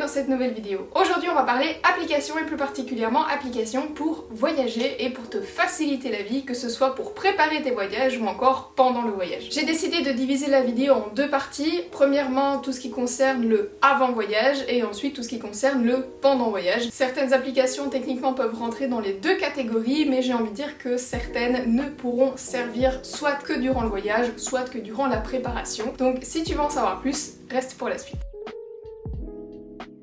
cette nouvelle vidéo. Aujourd'hui on va parler applications et plus particulièrement applications pour voyager et pour te faciliter la vie, que ce soit pour préparer tes voyages ou encore pendant le voyage. J'ai décidé de diviser la vidéo en deux parties. Premièrement tout ce qui concerne le avant voyage et ensuite tout ce qui concerne le pendant voyage. Certaines applications techniquement peuvent rentrer dans les deux catégories, mais j'ai envie de dire que certaines ne pourront servir soit que durant le voyage, soit que durant la préparation. Donc si tu veux en savoir plus, reste pour la suite.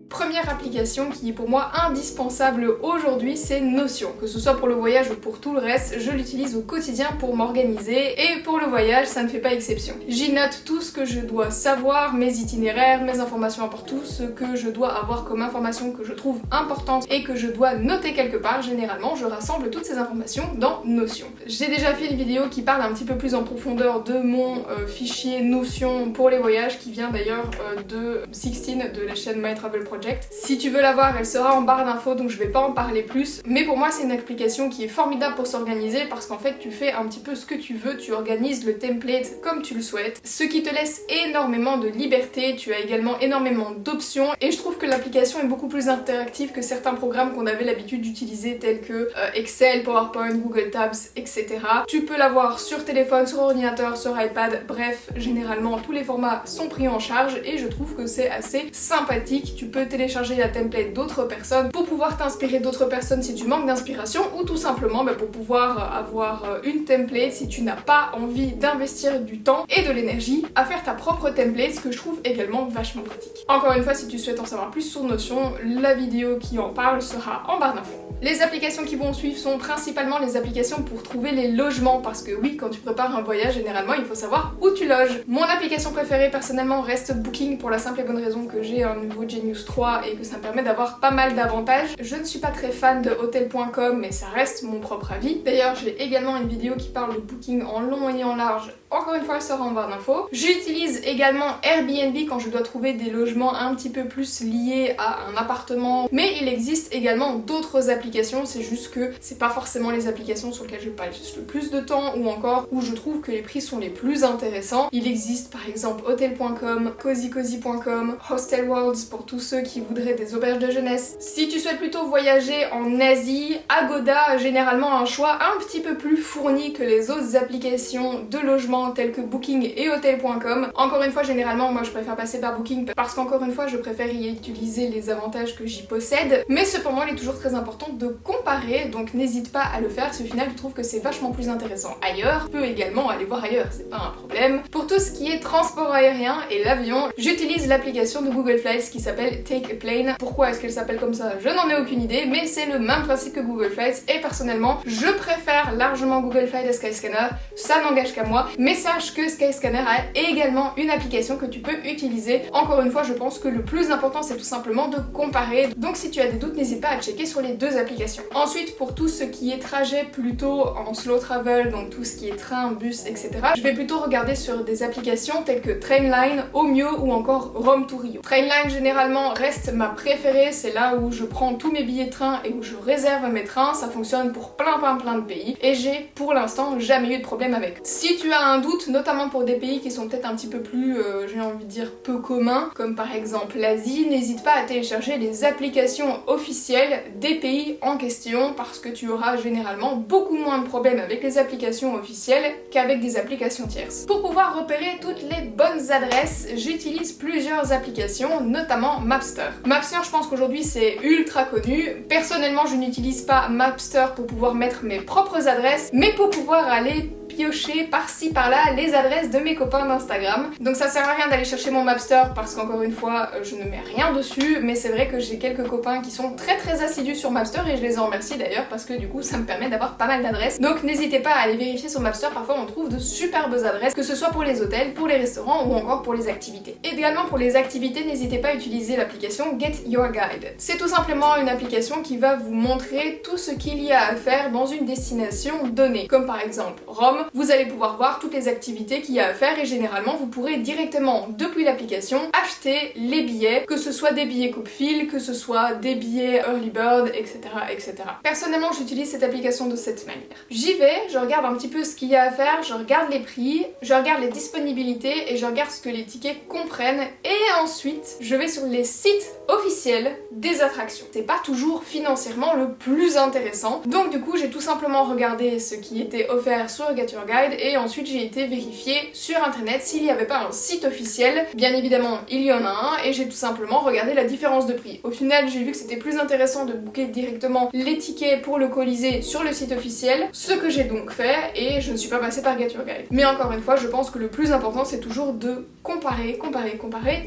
Première application qui est pour moi indispensable aujourd'hui, c'est Notion. Que ce soit pour le voyage ou pour tout le reste, je l'utilise au quotidien pour m'organiser et pour le voyage, ça ne fait pas exception. J'y note tout ce que je dois savoir, mes itinéraires, mes informations importantes, tout ce que je dois avoir comme information que je trouve importante et que je dois noter quelque part. Généralement, je rassemble toutes ces informations dans Notion. J'ai déjà fait une vidéo qui parle un petit peu plus en profondeur de mon fichier Notion pour les voyages, qui vient d'ailleurs de Sixtine de la chaîne My Travel Project. Si tu veux la voir, elle sera en barre d'infos, donc je vais pas en parler plus. Mais pour moi, c'est une application qui est formidable pour s'organiser parce qu'en fait, tu fais un petit peu ce que tu veux, tu organises le template comme tu le souhaites, ce qui te laisse énormément de liberté. Tu as également énormément d'options et je trouve que l'application est beaucoup plus interactive que certains programmes qu'on avait l'habitude d'utiliser tels que Excel, PowerPoint, Google Tabs, etc. Tu peux l'avoir sur téléphone, sur ordinateur, sur iPad, bref, généralement tous les formats sont pris en charge et je trouve que c'est assez sympathique. Tu peux télécharger la template d'autres personnes pour pouvoir t'inspirer d'autres personnes si tu manques d'inspiration ou tout simplement pour pouvoir avoir une template si tu n'as pas envie d'investir du temps et de l'énergie à faire ta propre template, ce que je trouve également vachement pratique. Encore une fois, si tu souhaites en savoir plus sur Notion, la vidéo qui en parle sera en barre d'infos. Les applications qui vont suivre sont principalement les applications pour trouver les logements parce que oui, quand tu prépares un voyage, généralement il faut savoir où tu loges. Mon application préférée personnellement reste Booking pour la simple et bonne raison que j'ai un nouveau Genius 3 et que ça me permet d'avoir pas mal d'avantages. Je ne suis pas très fan de Hotel.com mais ça reste mon propre avis. D'ailleurs j'ai également une vidéo qui parle de Booking en long et en large. Encore une fois, elle sera en barre d'infos. J'utilise également Airbnb quand je dois trouver des logements un petit peu plus liés à un appartement. Mais il existe également d'autres applications, c'est juste que c'est pas forcément les applications sur lesquelles je passe le plus de temps ou encore où je trouve que les prix sont les plus intéressants. Il existe par exemple Hotel.com, CozyCozy.com, Hostelworlds pour tous ceux qui voudraient des auberges de jeunesse. Si tu souhaites plutôt voyager en Asie, Agoda a généralement un choix un petit peu plus fourni que les autres applications de logement tels que Booking et Hotel.com. Encore une fois, généralement, moi je préfère passer par Booking parce qu'encore une fois, je préfère y utiliser les avantages que j'y possède. Mais cependant, il est toujours très important de comparer, donc n'hésite pas à le faire si au final tu trouves que c'est vachement plus intéressant ailleurs. Tu peux également aller voir ailleurs, c'est pas un problème. Pour tout ce qui est transport aérien et l'avion, j'utilise l'application de Google Flights qui s'appelle Take a Plane. Pourquoi est-ce qu'elle s'appelle comme ça? Je n'en ai aucune idée, mais c'est le même principe que Google Flights et personnellement, je préfère largement Google Flights à Skyscanner. Ça n'engage qu'à moi. Mais sache que Skyscanner a également une application que tu peux utiliser. Encore une fois, je pense que le plus important c'est tout simplement de comparer. Donc si tu as des doutes, n'hésite pas à checker sur les deux applications. Ensuite, pour tout ce qui est trajet plutôt en slow travel, donc tout ce qui est train, bus, etc., je vais plutôt regarder sur des applications telles que Trainline, Omio ou encore Rome to Rio. Trainline généralement reste ma préférée, c'est là où je prends tous mes billets de train et où je réserve mes trains. Ça fonctionne pour plein de pays et j'ai pour l'instant jamais eu de problème avec. Si tu as un doute, notamment pour des pays qui sont peut-être un petit peu plus, j'ai envie de dire, peu communs, comme par exemple l'Asie, n'hésite pas à télécharger les applications officielles des pays en question parce que tu auras généralement beaucoup moins de problèmes avec les applications officielles qu'avec des applications tierces. Pour pouvoir repérer toutes les bonnes adresses, j'utilise plusieurs applications, notamment Mapster. Mapster, je pense qu'aujourd'hui c'est ultra connu. Personnellement, je n'utilise pas Mapster pour pouvoir mettre mes propres adresses, mais pour pouvoir aller piocher par-ci par-là les adresses de mes copains d'Instagram. Donc ça sert à rien d'aller chercher mon Mapster parce qu'encore une fois je ne mets rien dessus, mais c'est vrai que j'ai quelques copains qui sont très assidus sur Mapster et je les en remercie d'ailleurs parce que du coup ça me permet d'avoir pas mal d'adresses. Donc n'hésitez pas à aller vérifier sur Mapster, parfois on trouve de superbes adresses, que ce soit pour les hôtels, pour les restaurants ou encore pour les activités. Et également pour les activités, n'hésitez pas à utiliser l'application Get Your Guide. C'est tout simplement une application qui va vous montrer tout ce qu'il y a à faire dans une destination donnée, comme par exemple Rome. plateforme, vous allez pouvoir voir toutes les activités qu'il y a à faire et généralement vous pourrez directement depuis l'application acheter les billets, que ce soit des billets coupe-fil, que ce soit des billets early bird, etc. etc. Personnellement j'utilise cette application de cette manière. J'y vais, je regarde un petit peu ce qu'il y a à faire, je regarde les prix, je regarde les disponibilités et je regarde ce que les tickets comprennent et ensuite je vais sur les sites officiels des attractions. C'est pas toujours financièrement le plus intéressant, donc du coup j'ai tout simplement regardé ce qui était offert sur Get Your Guide et ensuite j'ai été vérifier sur internet s'il n'y avait pas un site officiel. Bien évidemment il y en a un et j'ai tout simplement regardé la différence de prix. Au final j'ai vu que c'était plus intéressant de booker directement les tickets pour le Colisée sur le site officiel, ce que j'ai donc fait et je ne suis pas passée par Get Your Guide. Mais encore une fois je pense que le plus important c'est toujours de comparer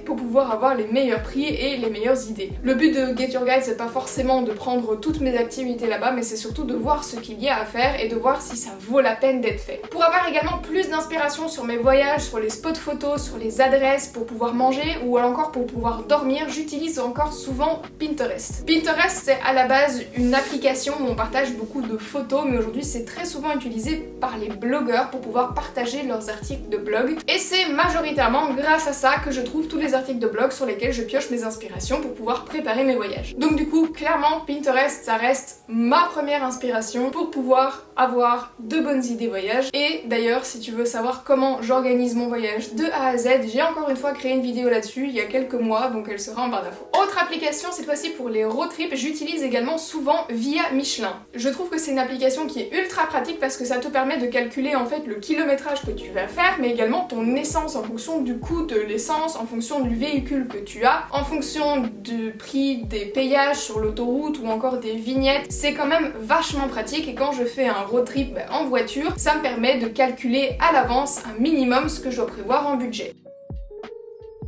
pour pouvoir avoir les meilleurs prix et les meilleures idées. Le but de Get Your Guide c'est pas forcément de prendre toutes mes activités là-bas mais c'est surtout de voir ce qu'il y a à faire et de voir si ça vaut la peine d'être fait. Pour avoir également plus d'inspiration sur mes voyages, sur les spots photos, sur les adresses pour pouvoir manger ou encore pour pouvoir dormir, j'utilise encore souvent Pinterest. Pinterest c'est à la base une application où on partage beaucoup de photos mais aujourd'hui c'est très souvent utilisé par les blogueurs pour pouvoir partager leurs articles de blog et c'est majoritairement grâce à ça que je trouve tous les articles de blog sur lesquels je pioche mes inspirations pour pouvoir préparer mes voyages. Donc du coup clairement Pinterest ça reste ma première inspiration pour pouvoir avoir de bonnes idées voyage et d'ailleurs si tu veux savoir comment j'organise mon voyage de A à Z, j'ai encore une fois créé une vidéo là-dessus il y a quelques mois donc elle sera en barre d'infos. Autre application cette fois-ci pour les road trips, j'utilise également souvent Via Michelin. Je trouve que c'est une application qui est ultra pratique parce que ça te permet de calculer en fait le kilométrage que tu vas faire mais également ton essence en fonction du coût de l'essence, en fonction du véhicule que tu as, en fonction du prix des péages sur l'autoroute ou encore des vignettes. C'est quand même vachement pratique et quand je fais un road trip en voiture, ça me permet de calculer à l'avance un minimum ce que je dois prévoir en budget.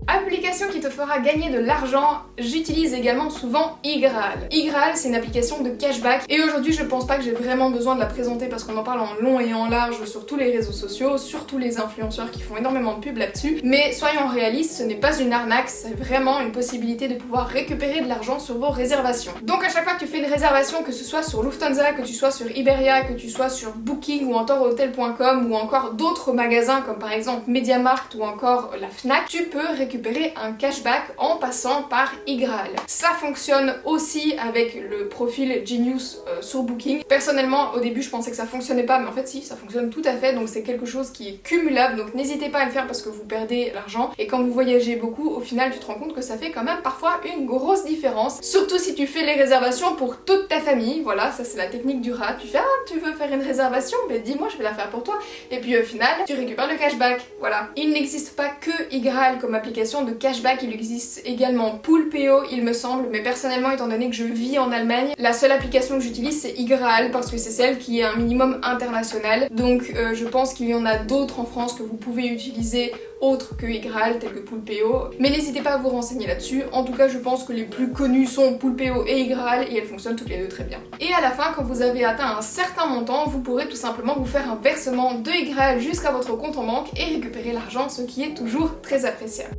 Application qui te fera gagner de l'argent, j'utilise également souvent iGraal. iGraal c'est une application de cashback et aujourd'hui je pense pas que j'ai vraiment besoin de la présenter parce qu'on en parle en long et en large sur tous les réseaux sociaux, surtout les influenceurs qui font énormément de pubs là-dessus, mais soyons réalistes, ce n'est pas une arnaque, c'est vraiment une possibilité de pouvoir récupérer de l'argent sur vos réservations. Donc à chaque fois que tu fais une réservation, que ce soit sur Lufthansa, que tu sois sur Iberia, que tu sois sur Booking ou encore Hotel.com ou encore d'autres magasins comme par exemple MediaMarkt ou encore la Fnac, tu peux récupérer un cashback en passant par iGraal. Ça fonctionne aussi avec le profil Genius sur Booking. Personnellement, au début, je pensais que ça fonctionnait pas, mais en fait, si, ça fonctionne tout à fait. Donc, c'est quelque chose qui est cumulable. Donc, n'hésitez pas à le faire parce que vous perdez l'argent. Et quand vous voyagez beaucoup, au final, tu te rends compte que ça fait quand même parfois une grosse différence. Surtout si tu fais les réservations pour toute ta famille. Voilà, ça, c'est la technique du rat. Tu fais, ah, tu veux faire une réservation? Ben, dis-moi, je vais la faire pour toi. Et puis, au final, tu récupères le cashback. Voilà. Il n'existe pas que iGraal comme application de cashback, il existe également Poolpeo il me semble, mais personnellement étant donné que je vis en Allemagne, la seule application que j'utilise c'est iGraal parce que c'est celle qui est un minimum international, donc je pense qu'il y en a d'autres en France que vous pouvez utiliser autres que iGraal, tels que Poolpeo, mais n'hésitez pas à vous renseigner là-dessus. En tout cas je pense que les plus connus sont Poolpeo et iGraal et elles fonctionnent toutes les deux très bien. Et à la fin, quand vous avez atteint un certain montant, vous pourrez tout simplement vous faire un versement de iGraal jusqu'à votre compte en banque et récupérer l'argent, ce qui est toujours très appréciable.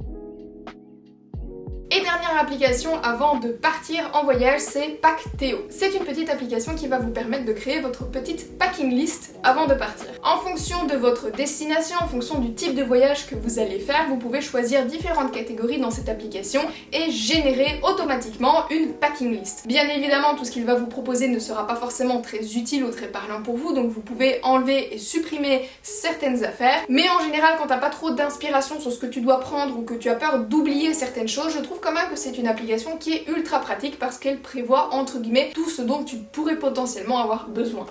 Et dernière application avant de partir en voyage, c'est Packteo. C'est une petite application qui va vous permettre de créer votre petite packing list avant de partir. En fonction de votre destination, en fonction du type de voyage que vous allez faire, vous pouvez choisir différentes catégories dans cette application et générer automatiquement une packing list. Bien évidemment, tout ce qu'il va vous proposer ne sera pas forcément très utile ou très parlant pour vous, donc vous pouvez enlever et supprimer certaines affaires, mais en général, quand t'as pas trop d'inspiration sur ce que tu dois prendre ou que tu as peur d'oublier certaines choses, je trouve quand même que c'est une application qui est ultra pratique parce qu'elle prévoit entre guillemets tout ce dont tu pourrais potentiellement avoir besoin.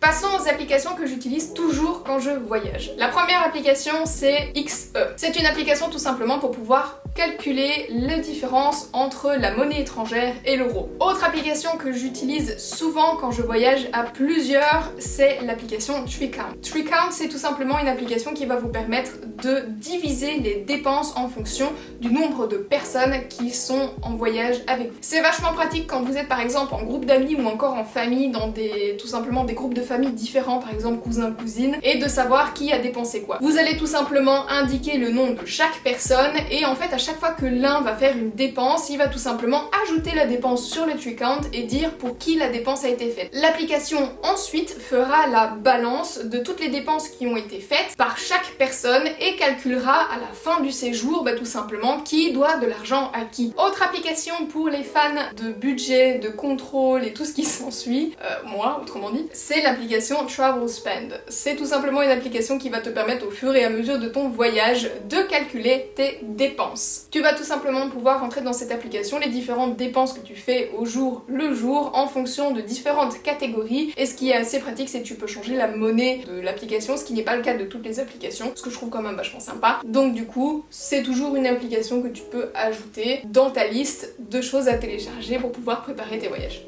Passons aux applications que j'utilise toujours quand je voyage. La première application c'est XE. C'est une application tout simplement pour pouvoir calculer les différences entre la monnaie étrangère et l'euro. Autre application que j'utilise souvent quand je voyage à plusieurs, c'est l'application TreeCount. TreeCount c'est tout simplement une application qui va vous permettre de diviser les dépenses en fonction du nombre de personnes qui sont en voyage avec vous. C'est vachement pratique quand vous êtes par exemple en groupe d'amis ou encore en famille dans tout simplement des groupes de familles différents, par exemple cousins, cousines, et de savoir qui a dépensé quoi. Vous allez tout simplement indiquer le nom de chaque personne et en fait à chaque fois que l'un va faire une dépense, il va tout simplement ajouter la dépense sur le tree count et dire pour qui la dépense a été faite. L'application ensuite fera la balance de toutes les dépenses qui ont été faites par chaque personne et calculera à la fin du séjour tout simplement qui doit de l'argent à qui. Autre application pour les fans de budget, de contrôle et tout ce qui s'ensuit, moi autrement dit, c'est l'application Travel Spend. C'est tout simplement une application qui va te permettre au fur et à mesure de ton voyage de calculer tes dépenses. Tu vas tout simplement pouvoir rentrer dans cette application les différentes dépenses que tu fais au jour le jour en fonction de différentes catégories, et ce qui est assez pratique c'est que tu peux changer la monnaie de l'application, ce qui n'est pas le cas de toutes les applications, ce que je trouve quand même vachement sympa. Donc du coup, c'est toujours une application que tu peux ajouter dans ta liste de choses à télécharger pour pouvoir préparer tes voyages.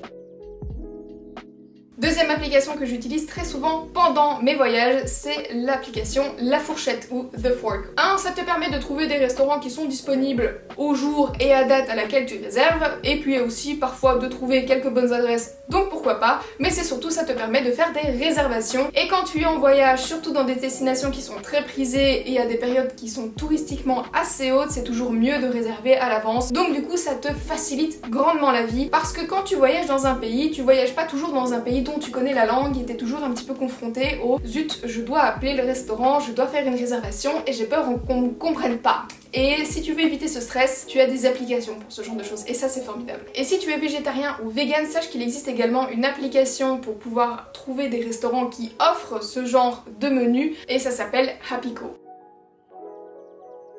Deuxième application que j'utilise très souvent pendant mes voyages, c'est l'application La Fourchette ou The Fork. Ça te permet de trouver des restaurants qui sont disponibles au jour et à date à laquelle tu réserves, et puis aussi parfois de trouver quelques bonnes adresses, donc pourquoi pas, mais c'est surtout ça te permet de faire des réservations. Et quand tu es en voyage, surtout dans des destinations qui sont très prisées et à des périodes qui sont touristiquement assez hautes, c'est toujours mieux de réserver à l'avance. Donc du coup ça te facilite grandement la vie, parce que quand tu voyages dans un pays, tu voyages pas toujours dans un pays dont tu connais la langue et t'es toujours un petit peu confronté au zut, je dois appeler le restaurant, je dois faire une réservation et j'ai peur qu'on me comprenne pas. Et si tu veux éviter ce stress, tu as des applications pour ce genre de choses et ça c'est formidable. Et si tu es végétarien ou vegan, sache qu'il existe également une application pour pouvoir trouver des restaurants qui offrent ce genre de menu et ça s'appelle Happyco.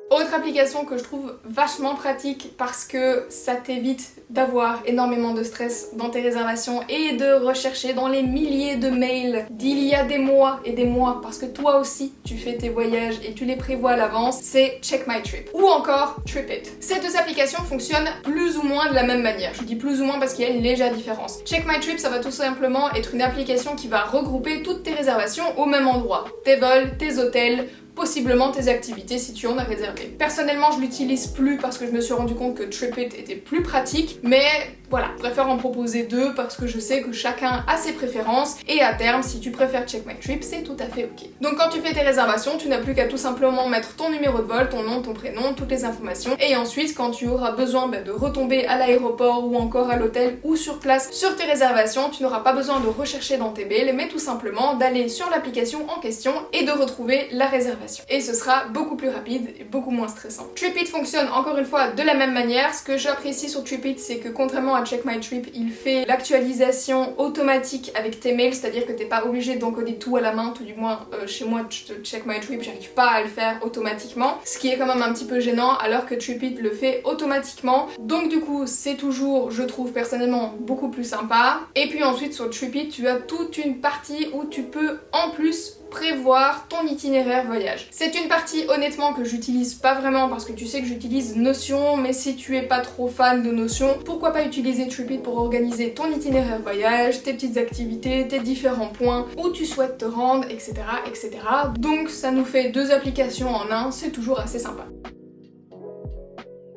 Autre application que je trouve vachement pratique parce que ça t'évite d'avoir énormément de stress dans tes réservations et de rechercher dans les milliers de mails d'il y a des mois et des mois, parce que toi aussi tu fais tes voyages et tu les prévois à l'avance, c'est Check My Trip ou encore TripIt. Ces deux applications fonctionnent plus ou moins de la même manière. Je dis plus ou moins parce qu'il y a une légère différence. Check My Trip, ça va tout simplement être une application qui va regrouper toutes tes réservations au même endroit. Tes vols, tes hôtels, possiblement tes activités si tu en as réservé. Personnellement, je l'utilise plus parce que je me suis rendu compte que TripIt était plus pratique, mais voilà, je préfère en proposer deux parce que je sais que chacun a ses préférences et à terme, si tu préfères Check My Trip, c'est tout à fait ok. Donc quand tu fais tes réservations, tu n'as plus qu'à tout simplement mettre ton numéro de vol, ton nom, ton prénom, toutes les informations, et ensuite quand tu auras besoin de retomber à l'aéroport ou encore à l'hôtel ou sur place sur tes réservations, tu n'auras pas besoin de rechercher dans tes mails, mais tout simplement d'aller sur l'application en question et de retrouver la réservation. Et ce sera beaucoup plus rapide et beaucoup moins stressant. TripIt fonctionne encore une fois de la même manière. Ce que j'apprécie sur TripIt, c'est que contrairement à Check My Trip, il fait l'actualisation automatique avec tes mails, c'est-à-dire que t'es pas obligé d'encoder tout à la main, tout du moins chez moi Check My Trip, j'arrive pas à le faire automatiquement, ce qui est quand même un petit peu gênant alors que TripIt le fait automatiquement. Donc du coup c'est toujours, je trouve personnellement, beaucoup plus sympa. Et puis ensuite sur TripIt tu as toute une partie où tu peux en plus prévoir ton itinéraire voyage. C'est une partie honnêtement que j'utilise pas vraiment parce que tu sais que j'utilise Notion, mais si tu es pas trop fan de Notion, pourquoi pas utiliser TripIt pour organiser ton itinéraire voyage, tes petites activités, tes différents points où tu souhaites te rendre, etc. etc. Donc ça nous fait deux applications en un, c'est toujours assez sympa.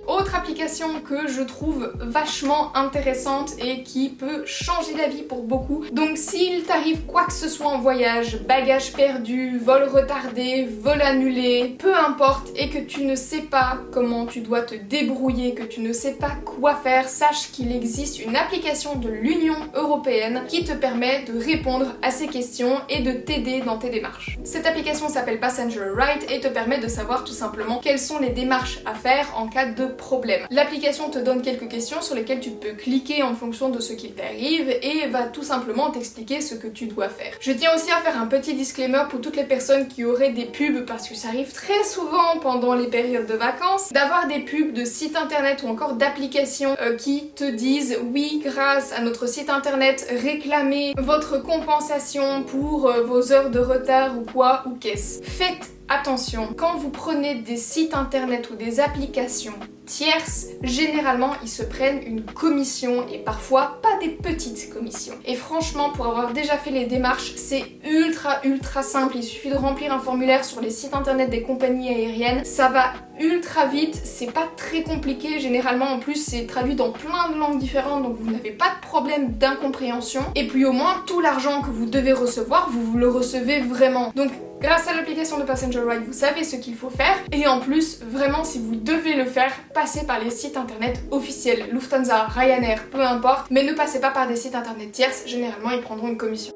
Autre application que je trouve vachement intéressante et qui peut changer la vie pour beaucoup. Donc s'il t'arrive quoi que ce soit en voyage, bagages perdus, vol retardé, vol annulé, peu importe, et que tu ne sais pas comment tu dois te débrouiller, que tu ne sais pas quoi faire, sache qu'il existe une application de l'Union Européenne qui te permet de répondre à ces questions et de t'aider dans tes démarches. Cette application s'appelle Passenger Right et te permet de savoir tout simplement quelles sont les démarches à faire en cas de problème. L'application te donne quelques questions sur lesquelles tu peux cliquer en fonction de ce qui t'arrive et va tout simplement t'expliquer ce que tu dois faire. Je tiens aussi à faire un petit disclaimer pour toutes les personnes qui auraient des pubs, parce que ça arrive très souvent pendant les périodes de vacances, d'avoir des pubs de sites internet ou encore d'applications qui te disent oui, grâce à notre site internet, réclamez votre compensation pour vos heures de retard ou quoi ou qu'est-ce. Faites attention, quand vous prenez des sites internet ou des applications tierces, généralement ils se prennent une commission et parfois pas des petites commissions. Et franchement, pour avoir déjà fait les démarches, c'est ultra simple. Il suffit de remplir un formulaire sur les sites internet des compagnies aériennes, ça va ultra vite, c'est pas très compliqué. Généralement en plus c'est traduit dans plein de langues différentes, donc vous n'avez pas de problème d'incompréhension. Et puis au moins tout l'argent que vous devez recevoir, vous le recevez vraiment. Donc Grâce à l'application de Passenger Ride, vous savez ce qu'il faut faire. Et en plus, vraiment, si vous devez le faire, passez par les sites internet officiels. Lufthansa, Ryanair, peu importe. Mais ne passez pas par des sites internet tierces, généralement ils prendront une commission.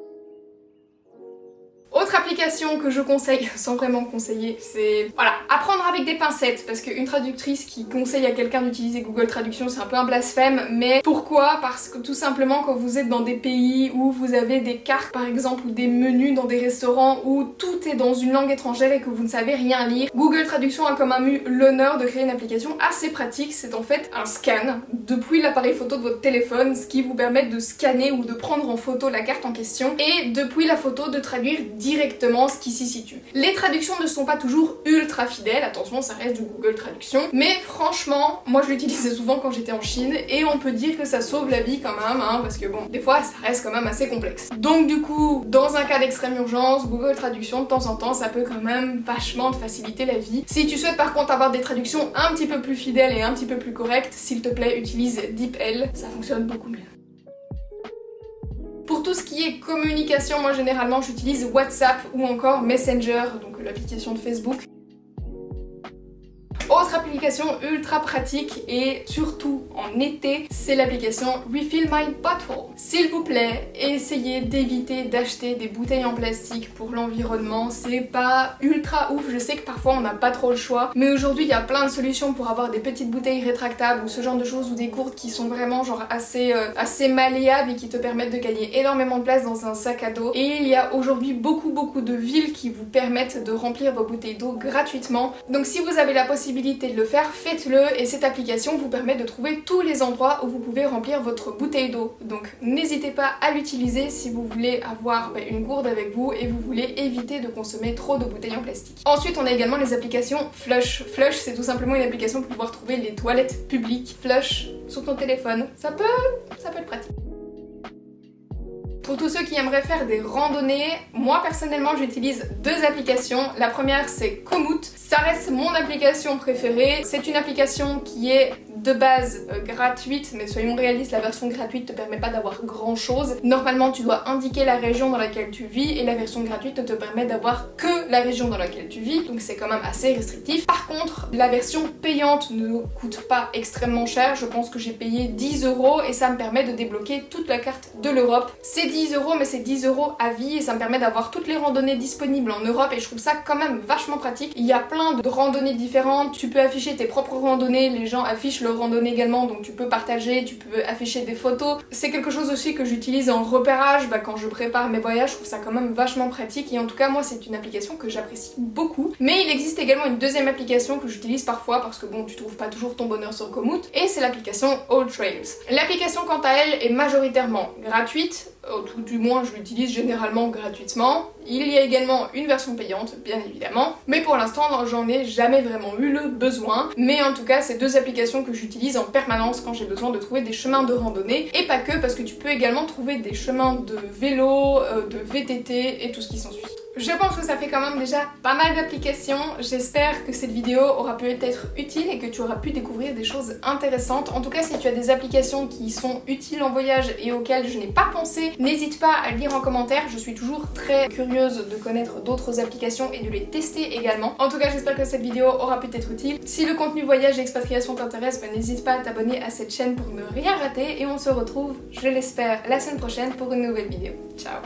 Autre application que je conseille, sans vraiment conseiller, c'est... Voilà, apprendre avec des pincettes, parce qu'une traductrice qui conseille à quelqu'un d'utiliser Google Traduction, c'est un peu un blasphème, mais pourquoi? Parce que tout simplement quand vous êtes dans des pays où vous avez des cartes par exemple, ou des menus dans des restaurants où tout est dans une langue étrangère et que vous ne savez rien lire, Google Traduction a quand même eu l'honneur de créer une application assez pratique, c'est en fait un scan depuis l'appareil photo de votre téléphone, ce qui vous permet de scanner ou de prendre en photo la carte en question, et depuis la photo de traduire directement ce qui s'y situe. Les traductions ne sont pas toujours ultra fidèles, attention ça reste du Google Traduction, mais franchement, moi je l'utilisais souvent quand j'étais en Chine et on peut dire que ça sauve la vie quand même, hein, parce que bon, des fois ça reste quand même assez complexe. Donc du coup, dans un cas d'extrême urgence, Google Traduction de temps en temps ça peut quand même vachement te faciliter la vie. Si tu souhaites par contre avoir des traductions un petit peu plus fidèles et un petit peu plus correctes, s'il te plaît utilise DeepL, ça fonctionne beaucoup mieux. Pour tout ce qui est communication, moi généralement j'utilise WhatsApp ou encore Messenger, donc l'application de Facebook. Autre application ultra pratique et surtout en été, c'est l'application Refill My Bottle. S'il vous plaît, essayez d'éviter d'acheter des bouteilles en plastique pour l'environnement. C'est pas ultra ouf, je sais que parfois on n'a pas trop le choix, mais aujourd'hui il y a plein de solutions pour avoir des petites bouteilles rétractables ou ce genre de choses, ou des gourdes qui sont vraiment genre assez malléables et qui te permettent de gagner énormément de place dans un sac à dos. Et il y a aujourd'hui beaucoup de villes qui vous permettent de remplir vos bouteilles d'eau gratuitement. Donc si vous avez la possibilité de le faire, faites-le, et cette application vous permet de trouver tous les endroits où vous pouvez remplir votre bouteille d'eau. Donc n'hésitez pas à l'utiliser si vous voulez avoir une gourde avec vous et vous voulez éviter de consommer trop de bouteilles en plastique. Ensuite on a également les applications Flush. Flush c'est tout simplement une application pour pouvoir trouver les toilettes publiques. Flush sur ton téléphone, ça peut être pratique. Pour tous ceux qui aimeraient faire des randonnées, moi personnellement j'utilise deux applications. La première c'est Komoot, ça reste mon application préférée. C'est une application qui est de base gratuite, mais soyons réalistes, la version gratuite te permet pas d'avoir grand chose. Normalement tu dois indiquer la région dans laquelle tu vis et la version gratuite ne te permet d'avoir que la région dans laquelle tu vis, donc c'est quand même assez restrictif. Par contre, la version payante ne coûte pas extrêmement cher, je pense que j'ai payé 10 € et ça me permet de débloquer toute la carte de l'Europe. C'est 10 € mais c'est 10 € à vie et ça me permet d'avoir toutes les randonnées disponibles en Europe et je trouve ça quand même vachement pratique. Il y a plein de randonnées différentes, tu peux afficher tes propres randonnées, les gens affichent leurs randonnées également, donc tu peux partager, tu peux afficher des photos. C'est quelque chose aussi que j'utilise en repérage quand je prépare mes voyages, je trouve ça quand même vachement pratique et en tout cas moi c'est une application que j'apprécie beaucoup. Mais il existe également une deuxième application que j'utilise parfois parce que bon, tu trouves pas toujours ton bonheur sur Komoot, et c'est l'application AllTrails. L'application quant à elle est majoritairement gratuite, tout du moins je l'utilise généralement gratuitement. Il y a également une version payante bien évidemment, mais pour l'instant j'en ai jamais vraiment eu le besoin. Mais en tout cas c'est deux applications que j'utilise en permanence quand j'ai besoin de trouver des chemins de randonnée, et pas que, parce que tu peux également trouver des chemins de vélo, de VTT et tout ce qui s'ensuit. Je pense que ça fait quand même déjà pas mal d'applications. J'espère que cette vidéo aura pu être utile et que tu auras pu découvrir des choses intéressantes. En tout cas, si tu as des applications qui sont utiles en voyage et auxquelles je n'ai pas pensé, n'hésite pas à le dire en commentaire. Je suis toujours très curieuse de connaître d'autres applications et de les tester également. En tout cas, j'espère que cette vidéo aura pu être utile. Si le contenu voyage et expatriation t'intéresse, n'hésite pas à t'abonner à cette chaîne pour ne rien rater et on se retrouve, je l'espère, la semaine prochaine pour une nouvelle vidéo. Ciao!